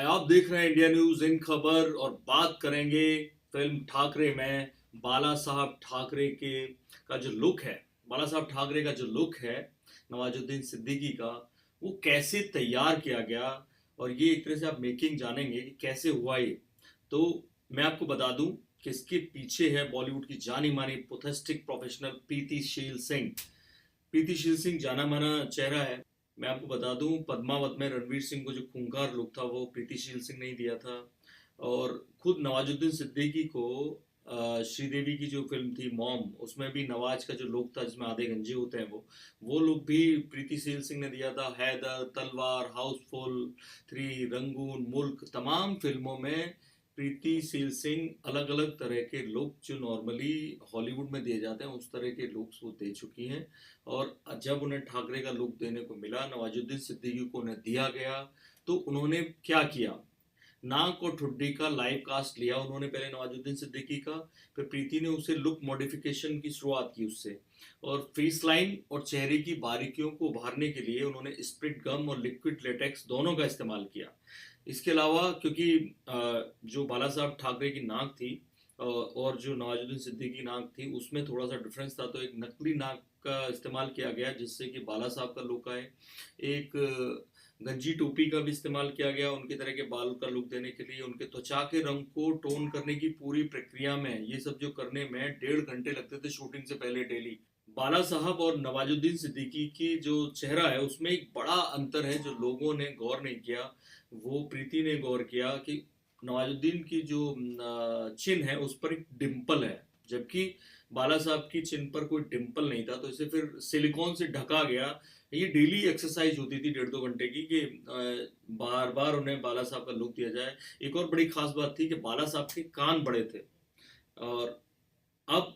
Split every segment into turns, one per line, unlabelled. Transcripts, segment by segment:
आप देख रहे हैं इंडिया न्यूज इन खबर और बात करेंगे फिल्म ठाकरे में बाला साहब ठाकरे के का जो लुक है। बाला साहब ठाकरे का जो लुक है नवाजुद्दीन सिद्दीकी का, वो कैसे तैयार किया गया। और ये एक तरह से आप मेकिंग जानेंगे कि कैसे हुआ ये। तो मैं आपको बता दूं कि इसके पीछे है बॉलीवुड की जानी मानी पोथेस्टिक प्रोफेशनल प्रीतिशील सिंह। प्रीतिशील सिंह जाना माना चेहरा है। मैं आपको बता दूं पद्मावत में रणवीर सिंह को जो खूंखार लुक था वो प्रीतिशील सिंह ने ही दिया था। और खुद नवाजुद्दीन सिद्दीकी को श्रीदेवी की जो फिल्म थी मॉम, उसमें भी नवाज का जो लुक था जिसमें आधे गंजे होते हैं वो लुक भी प्रीतिशील सिंह ने दिया था। हैदर, तलवार, हाउसफुल, थ्री, रंगून, मुल्क, तमाम फिल्मों में प्रीति शील सिंह अलग अलग तरह के लुक जो नॉर्मली हॉलीवुड में दिए जाते हैं उस तरह के लुक्स वो दे चुकी हैं। और जब उन्हें ठाकरे का लुक देने को मिला, नवाजुद्दीन सिद्दीकी को उन्हें दिया गया, तो उन्होंने क्या किया, नाक और ठुड्डी का लाइव कास्ट लिया उन्होंने पहले नवाजुद्दीन सिद्दीकी का। फिर प्रीति ने उसे लुक मॉडिफिकेशन की शुरुआत की उससे। और फेस लाइन और चेहरे की बारीकियों को उभारने के लिए उन्होंने स्प्रिट गम और लिक्विड लेटेक्स दोनों का इस्तेमाल किया। इसके अलावा क्योंकि जो बाला साहब ठाकरे की नाक थी और जो नवाजुद्दीन सिद्दीकी की नाक थी उसमें थोड़ा सा डिफरेंस था, तो एक नकली नाक का इस्तेमाल किया गया जिससे कि बाला साहब का लुक आए। एक गंजी टोपी का भी इस्तेमाल किया गया उनके तरह के बाल का लुक देने के लिए। उनके त्वचा के रंग को टोन करने की पूरी प्रक्रिया में, ये सब जो करने में 1.5 घंटे लगते थे शूटिंग से पहले डेली। बाला साहब और नवाजुद्दीन सिद्दीकी की जो चेहरा है उसमें एक बड़ा अंतर है जो लोगों ने गौर नहीं किया। वो प्रीति ने गौर किया कि नवाजुद्दीन की जो चिन है उस पर एक डिम्पल है, जबकि बाला साहब की चिन पर कोई डिम्पल नहीं था। तो इसे फिर सिलिकॉन से ढका गया। ये डेली एक्सरसाइज होती थी 1.5-2 घंटे की कि बार बार उन्हें बाला साहब का लुक दिया जाए। एक और बड़ी खास बात थी कि बाला साहब के कान बड़े थे। और अब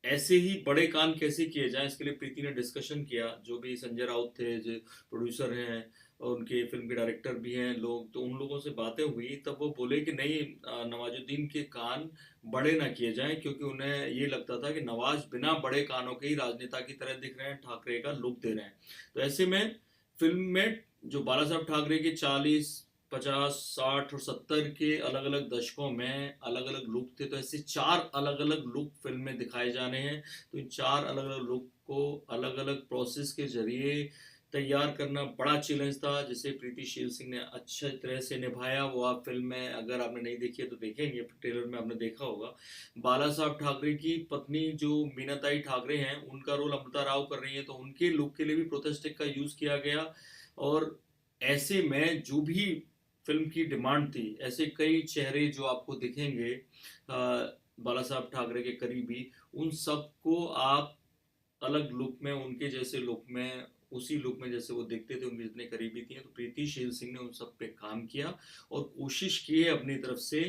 ऐसे ही बड़े कान कैसे किए जाएं, इसके लिए प्रीति ने डिस्कशन किया। जो भी संजय राउत थे जो प्रोड्यूसर हैं और उनके फिल्म के डायरेक्टर भी हैं लोग, तो उन लोगों से बातें हुई तब वो बोले कि नहीं, नवाजुद्दीन के कान बड़े ना किए जाएं क्योंकि उन्हें ये लगता था कि नवाज बिना बड़े कानों के ही राजनेता की तरह दिख रहे हैं, ठाकरे का लुक दे रहे हैं। तो ऐसे में फिल्म में जो बाला साहब ठाकरे के 40, 50, 60 और 70 के अलग अलग दशकों में अलग अलग लुक थे, तो ऐसे 4 अलग अलग लुक फिल्म में दिखाए जाने हैं। तो इन 4 अलग अलग लुक को अलग अलग प्रोसेस के जरिए तैयार करना बड़ा चैलेंज था, जिसे प्रीति शील सिंह ने अच्छे तरह से निभाया। वो आप फिल्म में अगर आपने नहीं देखी है तो देखेंगे, ट्रेलर में आपने देखा होगा। बाला साहब ठाकरे की पत्नी जो मीनाताई ठाकरे हैं उनका रोल अमृता राव कर रही है, तो उनके लुक के लिए भी प्रोथेस्टिक का यूज किया गया। और ऐसे में जो भी फिल्म की डिमांड थी, ऐसे कई चेहरे जो आपको दिखेंगे बाला साहब ठाकरे के करीबी, उन सबको आप अलग लुक में, उनके जैसे लुक में, उसी लुक में जैसे वो दिखते थे उनके जितने करीबी थी। तो प्रीति शील सिंह ने उन सब पे काम किया और कोशिश की है अपनी तरफ से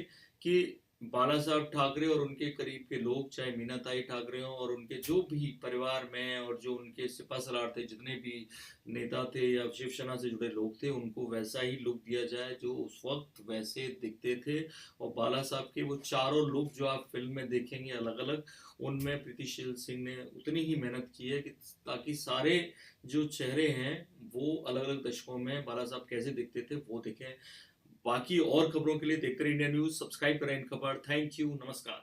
कि बाला साहब ठाकरे और उनके करीब के लोग, चाहे मीनाताई ठाकरे हों और उनके जो भी परिवार में और जो उनके सिपा सलार थे, जितने भी नेता थे या शिवसेना से जुड़े लोग थे, उनको वैसा ही लुक दिया जाए जो उस वक्त वैसे दिखते थे। और बाला साहब के वो चारों लुक जो आप फिल्म में देखेंगे अलग अलग, उनमें प्रीतिशील सिंह ने उतनी ही मेहनत की है कि ताकि सारे जो चेहरे हैं वो अलग अलग दशकों में बाला साहब कैसे दिखते थे वो दिखें। बाकी और खबरों के लिए देखते रहिए इंडिया न्यूज, सब्सक्राइब करें इन खबर। थैंक यू, नमस्कार।